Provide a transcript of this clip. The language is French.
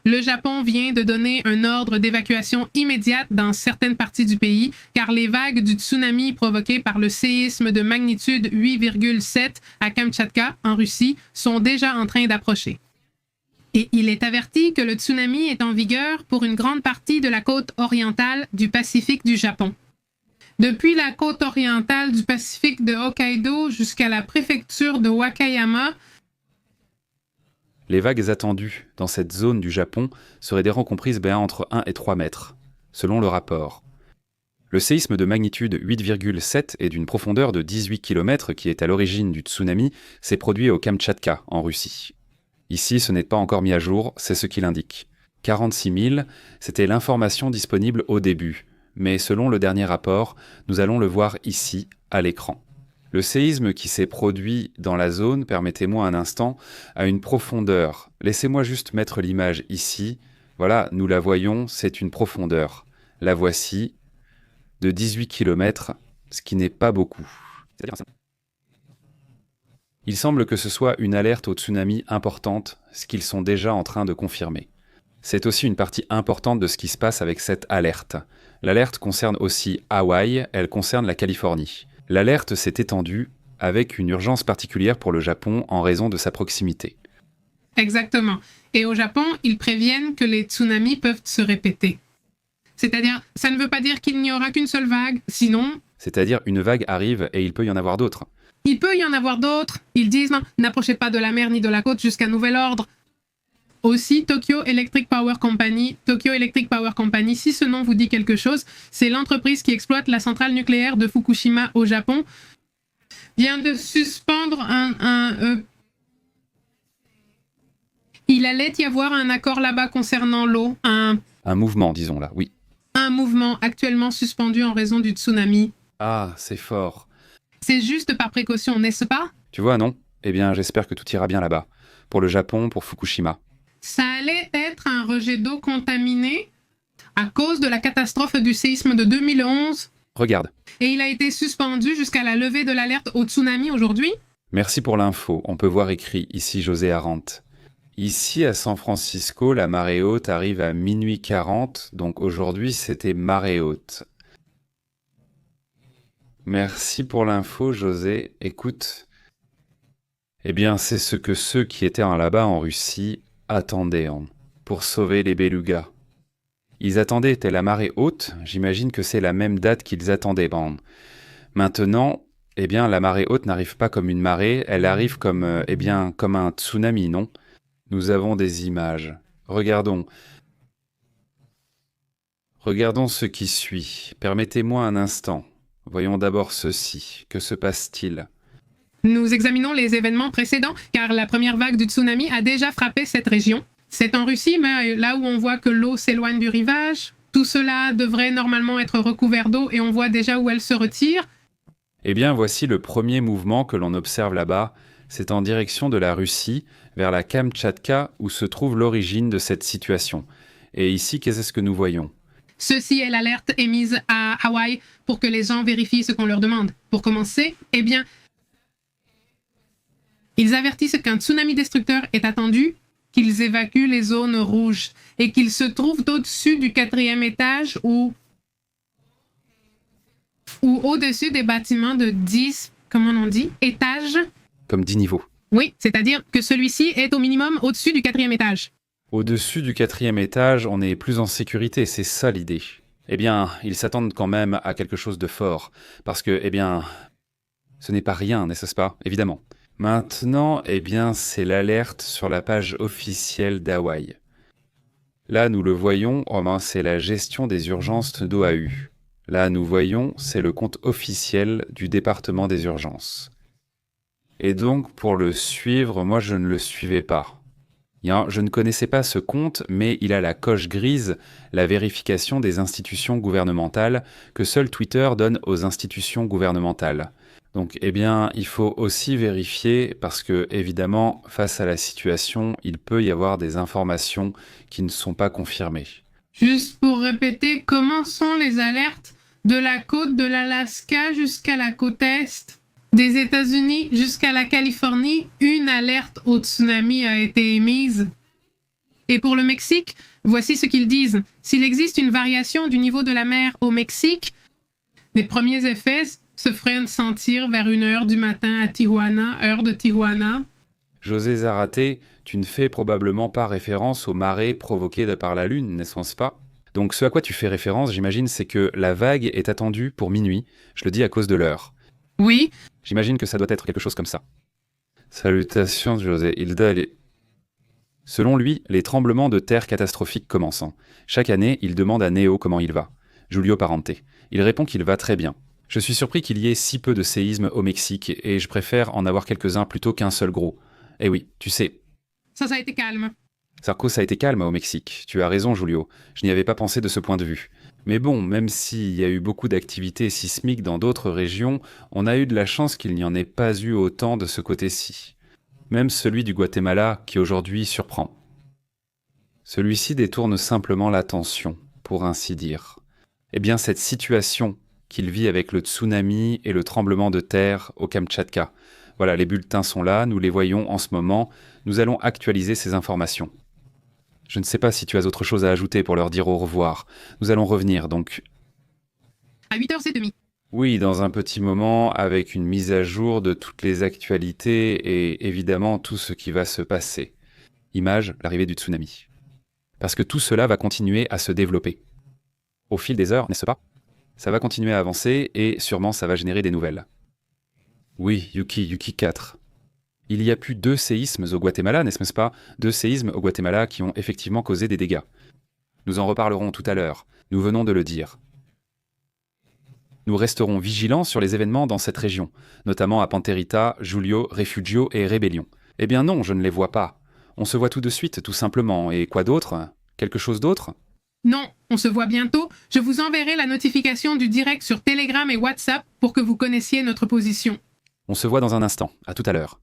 Le Japon vient de donner un ordre d'évacuation immédiate dans certaines parties du pays, car les vagues du tsunami provoquées par le séisme de magnitude 8,7 à Kamtchatka, en Russie, sont déjà en train d'approcher. Et il est averti que le tsunami est en vigueur pour une grande partie de la côte orientale du Pacifique du Japon. Depuis la côte orientale du Pacifique de Hokkaido jusqu'à la préfecture de Wakayama, les vagues attendues dans cette zone du Japon seraient des rangs comprises entre 1 et 3 mètres, selon le rapport. Le séisme de magnitude 8,7 et d'une profondeur de 18 km qui est à l'origine du tsunami s'est produit au Kamtchatka, en Russie. Ici, ce n'est pas encore mis à jour, c'est ce qu'il indique. 46 000, c'était l'information disponible au début, mais selon le dernier rapport, nous allons le voir ici, à l'écran. Le séisme qui s'est produit dans la zone, permettez-moi un instant, a une profondeur. Laissez-moi juste mettre l'image ici. Voilà, nous la voyons, c'est une profondeur. La voici, de 18 km, ce qui n'est pas beaucoup. Il semble que ce soit une alerte au tsunami importante, ce qu'ils sont déjà en train de confirmer. C'est aussi une partie importante de ce qui se passe avec cette alerte. L'alerte concerne aussi Hawaï, elle concerne la Californie. L'alerte s'est étendue avec une urgence particulière pour le Japon en raison de sa proximité. Exactement. Et au Japon, ils préviennent que les tsunamis peuvent se répéter. C'est-à-dire, ça ne veut pas dire qu'il n'y aura qu'une seule vague, sinon... C'est-à-dire, une vague arrive et il peut y en avoir d'autres. Il peut y en avoir d'autres. Ils disent, non, n'approchez pas de la mer ni de la côte jusqu'à nouvel ordre. Aussi, Tokyo Electric Power Company, si ce nom vous dit quelque chose, c'est l'entreprise qui exploite la centrale nucléaire de Fukushima au Japon, vient de suspendre il allait y avoir un accord là-bas concernant l'eau, un mouvement, disons là, oui. Un mouvement actuellement suspendu en raison du tsunami. Ah, c'est fort. C'est juste par précaution, n'est-ce pas? Tu vois, non? Eh bien, j'espère que tout ira bien là-bas. Pour le Japon, pour Fukushima. Ça allait être un rejet d'eau contaminé à cause de la catastrophe du séisme de 2011. Regarde. Et il a été suspendu jusqu'à la levée de l'alerte au tsunami aujourd'hui. Merci pour l'info. On peut voir écrit ici José Arendt. Ici, à San Francisco, la marée haute arrive à minuit 40, donc aujourd'hui, c'était marée haute. Merci pour l'info, José. Écoute, eh bien, c'est ce que ceux qui étaient là-bas en Russie attendaient pour sauver les belugas. Ils attendaient telle la marée haute, j'imagine que c'est la même date qu'ils attendaient. Maintenant, eh bien, la marée haute n'arrive pas comme une marée, elle arrive comme, comme un tsunami, non? Nous avons des images. Regardons ce qui suit. Permettez-moi un instant. Voyons d'abord ceci. Que se passe-t-il? Nous examinons les événements précédents, car la première vague du tsunami a déjà frappé cette région. C'est en Russie, mais là où on voit que l'eau s'éloigne du rivage, tout cela devrait normalement être recouvert d'eau et on voit déjà où elle se retire. Eh bien, voici le premier mouvement que l'on observe là-bas. C'est en direction de la Russie, vers la Kamtchatka, où se trouve l'origine de cette situation. Et ici, qu'est-ce que nous voyons? Ceci est l'alerte émise à Hawaï pour que les gens vérifient ce qu'on leur demande. Pour commencer, eh bien, ils avertissent qu'un tsunami destructeur est attendu, qu'ils évacuent les zones rouges et qu'ils se trouvent au-dessus du 4e étage ou au-dessus des bâtiments de 10, comment on dit, étages. Comme 10 niveaux. Oui, c'est-à-dire que celui-ci est au minimum au-dessus du 4e étage. Au-dessus du 4e étage, on est plus en sécurité, c'est ça l'idée. Eh bien, ils s'attendent quand même à quelque chose de fort, parce que, eh bien, ce n'est pas rien, n'est-ce pas? Évidemment. Maintenant, eh bien, c'est l'alerte sur la page officielle d'Hawaï. Là, nous le voyons, c'est la gestion des urgences d'OAU. Là, nous voyons, c'est le compte officiel du département des urgences. Et donc, pour le suivre, moi, je ne le suivais pas. Je ne connaissais pas ce compte, mais il a la coche grise, la vérification des institutions gouvernementales, que seul Twitter donne aux institutions gouvernementales. Donc, eh bien, il faut aussi vérifier, parce que, évidemment, face à la situation, il peut y avoir des informations qui ne sont pas confirmées. Juste pour répéter, comment sont les alertes de la côte de l'Alaska jusqu'à la côte est des États-Unis jusqu'à la Californie? Une alerte au tsunami a été émise. Et pour le Mexique, voici ce qu'ils disent. S'il existe une variation du niveau de la mer au Mexique, les premiers effets se feraient sentir vers 1 heure du matin à Tijuana, heure de Tijuana. José Zarate, tu ne fais probablement pas référence aux marées provoquées par la Lune, n'est-ce pas? Donc ce à quoi tu fais référence, j'imagine, c'est que la vague est attendue pour minuit. Je le dis à cause de l'heure. Oui. J'imagine que ça doit être quelque chose comme ça. Salutations, José. Hilda, Selon lui, les tremblements de terre catastrophiques commencent. Chaque année, il demande à Néo comment il va. Giulio Parente. Il répond qu'il va très bien. Je suis surpris qu'il y ait si peu de séismes au Mexique et je préfère en avoir quelques-uns plutôt qu'un seul gros. Eh oui, tu sais. Ça a été calme. Sarko, ça a été calme au Mexique. Tu as raison, Giulio. Je n'y avais pas pensé de ce point de vue. Mais bon, même s'il y a eu beaucoup d'activités sismiques dans d'autres régions, on a eu de la chance qu'il n'y en ait pas eu autant de ce côté-ci. Même celui du Guatemala qui aujourd'hui surprend. Celui-ci détourne simplement l'attention, pour ainsi dire. Eh bien, cette situation qu'il vit avec le tsunami et le tremblement de terre au Kamtchatka. Voilà, les bulletins sont là, nous les voyons en ce moment, nous allons actualiser ces informations. Je ne sais pas si tu as autre chose à ajouter pour leur dire au revoir. Nous allons revenir, donc... À 8h30. Oui, dans un petit moment, avec une mise à jour de toutes les actualités et évidemment tout ce qui va se passer. Image, l'arrivée du tsunami. Parce que tout cela va continuer à se développer. Au fil des heures, n'est-ce pas? Ça va continuer à avancer et sûrement ça va générer des nouvelles. Oui, Yuki 4. Il y a plus 2 séismes au Guatemala, n'est-ce pas? 2 séismes au Guatemala qui ont effectivement causé des dégâts. Nous en reparlerons tout à l'heure, nous venons de le dire. Nous resterons vigilants sur les événements dans cette région, notamment à Panterita, Giulio, Refugio et Rébellion. Eh bien non, je ne les vois pas. On se voit tout de suite, tout simplement. Et quoi d'autre? Quelque chose d'autre? Non, on se voit bientôt. Je vous enverrai la notification du direct sur Telegram et WhatsApp pour que vous connaissiez notre position. On se voit dans un instant. À tout à l'heure.